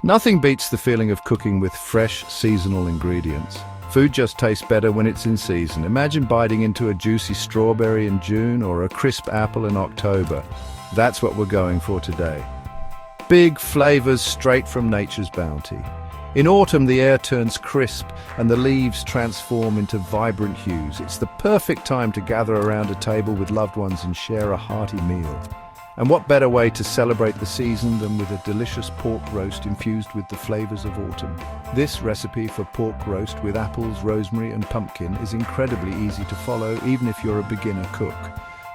Nothing beats the feeling of cooking with fresh, seasonal ingredients. Food just tastes better when it's in season. Imagine biting into a juicy strawberry in June or a crisp apple in October. That's what we're going for today. Big flavors straight from nature's bounty. In autumn, the air turns crisp and the leaves transform into vibrant hues. It's the perfect time to gather around a table with loved ones and share a hearty meal. And what better way to celebrate the season than with a delicious pork roast infused with the flavors of autumn. This recipe for pork roast with apples, rosemary and pumpkin is incredibly easy to follow, even if you're a beginner cook.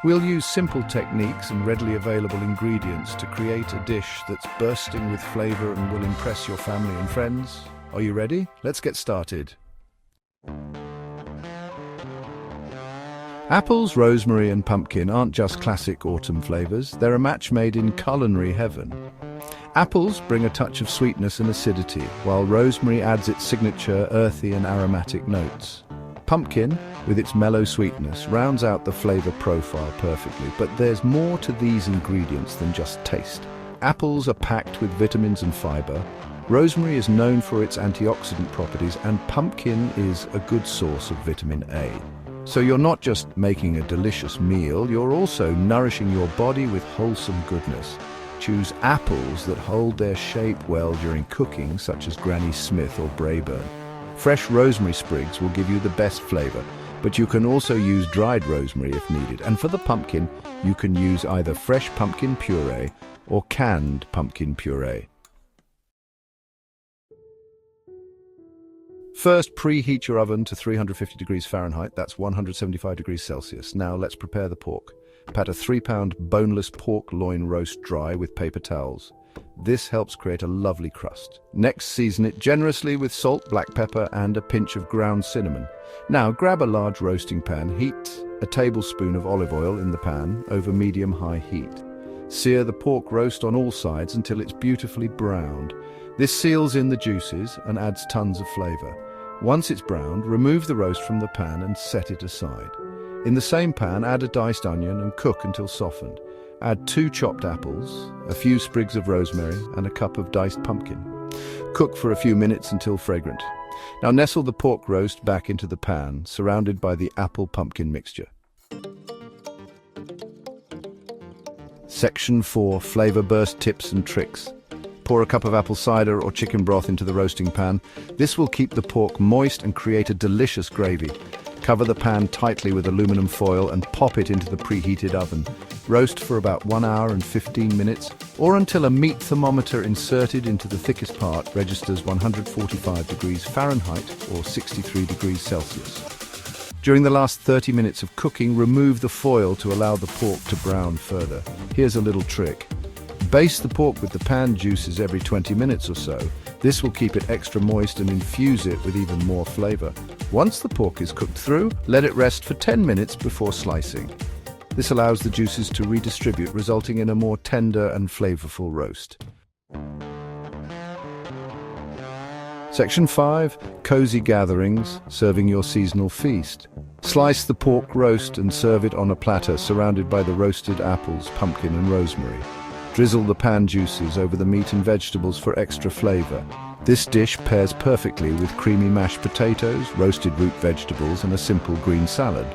We'll use simple techniques and readily available ingredients to create a dish that's bursting with flavor and will impress your family and friends. Are you ready? Let's get started. Apples, rosemary and pumpkin aren't just classic autumn flavors, they're a match made in culinary heaven. Apples bring a touch of sweetness and acidity, while rosemary adds its signature earthy and aromatic notes. Pumpkin, with its mellow sweetness, rounds out the flavor profile perfectly, but there's more to these ingredients than just taste. Apples are packed with vitamins and fiber, rosemary is known for its antioxidant properties, and pumpkin is a good source of vitamin A. So you're not just making a delicious meal, you're also nourishing your body with wholesome goodness. Choose apples that hold their shape well during cooking, such as Granny Smith or Braeburn. Fresh rosemary sprigs will give you the best flavor, but you can also use dried rosemary if needed. And for the pumpkin, you can use either fresh pumpkin puree or canned pumpkin puree. First, preheat your oven to 350 degrees Fahrenheit, that's 175 degrees Celsius. Now let's prepare the pork. Pat a 3-pound boneless pork loin roast dry with paper towels. This helps create a lovely crust. Next, season it generously with salt, black pepper and a pinch of ground cinnamon. Now grab a large roasting pan, heat a tablespoon of olive oil in the pan over medium-high heat. Sear the pork roast on all sides until it's beautifully browned. This seals in the juices and adds tons of flavor. Once it's browned, remove the roast from the pan and set it aside. In the same pan, add a diced onion and cook until softened. Add 2 chopped apples, a few sprigs of rosemary and a cup of diced pumpkin. Cook for a few minutes until fragrant. Now nestle the pork roast back into the pan, surrounded by the apple-pumpkin mixture. Section 4. Flavor burst tips and tricks. Pour a cup of apple cider or chicken broth into the roasting pan. This will keep the pork moist and create a delicious gravy. Cover the pan tightly with aluminum foil and pop it into the preheated oven. Roast for about 1 hour and 15 minutes, or until a meat thermometer inserted into the thickest part registers 145 degrees Fahrenheit or 63 degrees Celsius. During the last 30 minutes of cooking, remove the foil to allow the pork to brown further. Here's a little trick. Baste the pork with the pan juices every 20 minutes or so. This will keep it extra moist and infuse it with even more flavor. Once the pork is cooked through, let it rest for 10 minutes before slicing. This allows the juices to redistribute, resulting in a more tender and flavorful roast. Section 5. Cozy gatherings, serving your seasonal feast. Slice the pork roast and serve it on a platter surrounded by the roasted apples, pumpkin and rosemary. Drizzle the pan juices over the meat and vegetables for extra flavor. This dish pairs perfectly with creamy mashed potatoes, roasted root vegetables and a simple green salad.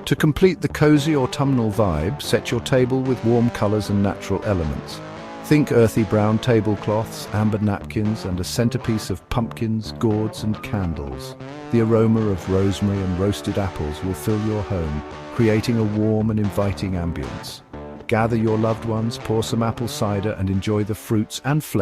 To complete the cozy autumnal vibe, set your table with warm colors and natural elements. Think earthy brown tablecloths, amber napkins and a centerpiece of pumpkins, gourds and candles. The aroma of rosemary and roasted apples will fill your home, creating a warm and inviting ambience. Gather your loved ones, pour some apple cider and enjoy the fruits and flavors